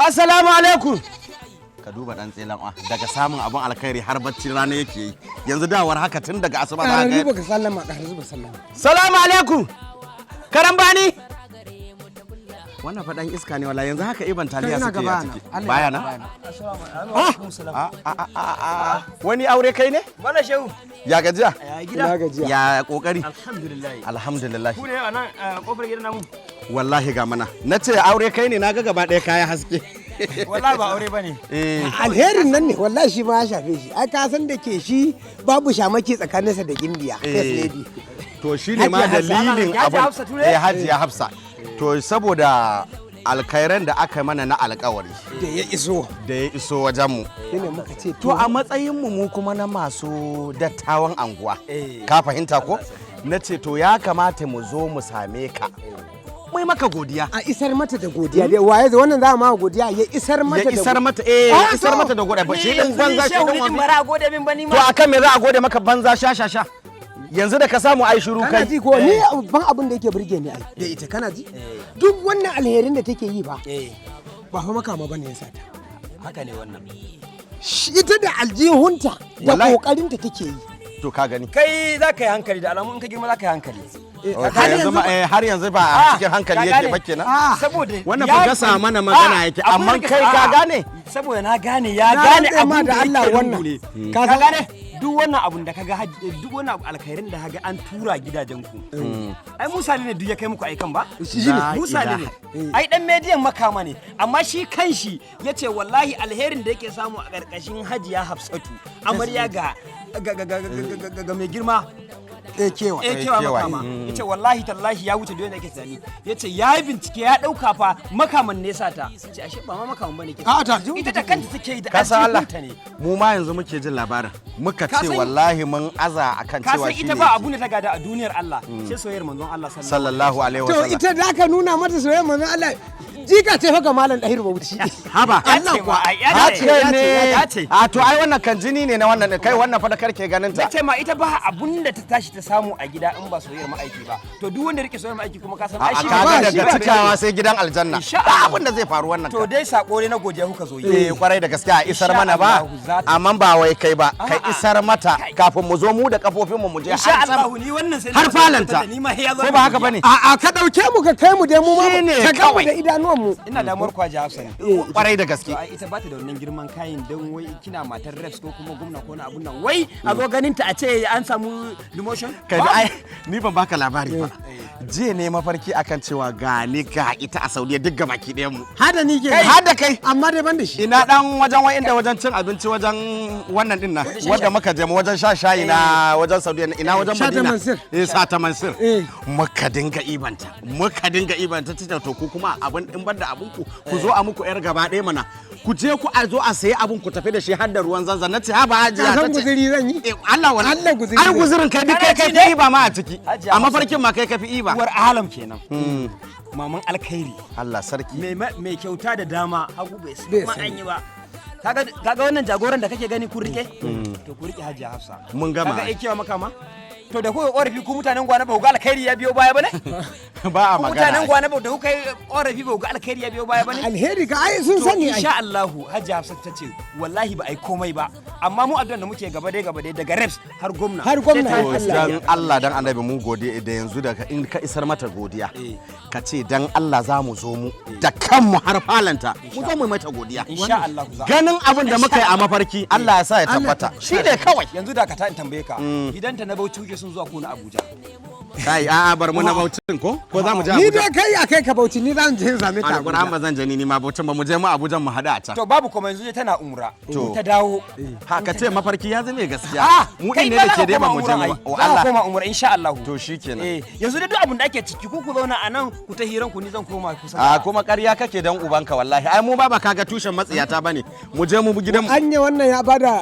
Assalamu alaikum. Ka duba dan tselan daga samun abun alkhairi har bacci rana yake yi. Yanzu dawar haka tun daga asuba za ka ga. Ka sallama, ka zuba sallama. Salamu alaikum. Karambani. Wannan faɗan iska ne wala yanzu haka iban taliya suke ya ciki. Baya na? Wani aure kai ne? Bala shehu. Ya gajiya? Ya gida. Ya kokari? Alhamdulillah. Alhamdulillah. Ku ne a nan kofar gidan namu? Wallahi ga mana. Nace aure kai ne naga gaba ɗaya kaya haske. Wallahi ba aure bane. Alherin nan ne wallahi shi ma ya shafe shi. Ai ka san da ke shi babu shamaki tsakaninsa da Gimbiya. To shi ne ma dalilin abin. Hajiya Hafsa. To saboda alkhairan da aka mana na alkawari da ya iso wajenmu shine muka ce to a matsayinmu mu kuma na masu dattawan anguwa ka fahimta ko na ce to ya kamata mu zo mu same ka mai maka godiya a isar mata da godiya dai waye da wannan za mu godiya ya isar mata da isar mata da godiya ba shi din banza shi din wani bara gode min bani to akan me za a gode maka banza sha yanzu da ka samu ai shiru kai kana ji ko ni ban abin da yake burge ni ai da ita kana ji duk wannan alherin da take yi ba ba fa makama bane yasa ta haka ne wannan ita da aljihunta da kokarin ta take yi to ka gani kai za ka yi hankali da alamun in ka girma za ka yi hankali har yanzu ba a cikin hankali yake ba kenan saboda wannan ba gasa mana magana yake amma kai ka gane saboda na gane ya gane abin da Allah wannan ka gane duk wannan abun da kaga duk wannan abu alkhairin da kaga an tura gidajen ku ai Musa ne duk ya kai muku aikan ba Musa ne ai dan mediyan makama ne amma shi kanshi yace wallahi alherin da yake samu a karkashin Hajiya Hafsatu amarya ga mai girma kewa makama yace wallahi tallahi ya wuce dole yake tsani yace yayi bincike ya dauka fa makaman ne sata ce ashe ba ma makaman bane ke ita da kanta take yi da asibinta ne mu ma yanzu muke jin labarin muka ce wallahi mun aza akan cewa shi ita ba abu ne ta gada a duniyar Allah sai soyayyar manzon Allah sallallahu alaihi wasallam to ita da ka nuna mata soyayyar manzon Allah jika ce fa ga malam Dahiru Bauchi haba Allah kuwa ya ce a to ai wannan kan jini ne na wannan kai wannan fa da karke ganin ta nace ma ita ba abun da ta tashi ta samu a gida in ba soyayyar ma'aiki ba to duk wanda rike soyayyar ma'aiki kuma ka san ai shi ba daga cikawa sai gidan aljanna ba abun da zai faru wannan to dai sako ne na godiya kuka zo yi kwarai da gaskiya isar mana ba amma ba wai kai ba kai isar mata kafin mu zo mu da kafofin mu je insha Allah ni wannan sai har falanta ko ba haka bane a ka dauke mu ka kai mu dai mu ma ka ga mu da idanuwan mu ina damuwar kwaje Hafsa ne kwarai da gaske ita ba ta da wannan girman kayan dan wai kina matar reps ko kuma gwamna ko na abun nan wai a zo ganin ta a ce an samu demotion kai ai ni ban baka labari ba jiya ne mafarki akan cewa ga ni ga ita a Saudiya duk gabaki ɗayan mu hada ni ke hada kai amma dai ban da shi ina dan wajen inda wajen cin abinci wajen wannan din nan wanda muka je wajen sha shayi na wajen Saudiya ina wajen Madina Sata Mansur muka dinga ibanta ta to ku kuma abin in banda abun ku zo a muku yar gaba ɗaya mana ku je ku a zo a sayi abun ku tafi da shi har da ruwan zanzan nace ha ba hajiya ta ce guzuri zan yi Allah wani Allah guzuri ai guzurin kai duk kai fi iba ma a ciki a mafarkin ma kai fi iba uwar alam kenan maman alkhairi Allah sarki mai kyauta da dama hagu bai ma an yi ba kaga wannan jagoran da kake gani kun rike to ku rike Hajiya Hafsa mun gama kaga kewa makama to da kuka korafi ku mutanen gwana ba ku ga alkhairi ya biyo baya bane ba a magana mutanen gwana ba da kuka korafi ba ku ga alkhairi ya biyo baya bane alheri ka ai sun sani ai insha Allah Hajiya Hafsa ta ce wallahi ba ai komai ba amma mu addu'an da muke gaba dai daga reps har gwamna dan Allah dan annabi mun gode da yanzu da in ka isar mata godiya ka ce dan Allah za mu zo mu da kanmu har falanta mu zo mu mata godiya insha Allah ganin abin da muka yi a mafarki Allah ya sa ya tabbata shi ne kawai yanzu da ka ta in tambaye ka gidanta na Bauchi sun zuwa ko na Abuja kai a bar mu na Bauchin ko za mu je Abuja ni dai kai akai ka Bauchi ni zan je zame ta Alquran ba zan je ni ma Bauchin ba mu je mu Abuja mu hada a can to babu kuma yanzu tana umra ta dawo ha ka ce mafarki ya zame gaskiya mu din ne da ke dai ba mu je mu Allah koma umra insha Allah to shikenan yanzu da duk abin da ake ciki ku zauna a nan ku ta hiran ku ni zan koma kusa a kuma ƙarya kake dan ubanka wallahi ai mu ba kaga tushen matsiyata bane mu je mu gidan mu anya wannan ya bada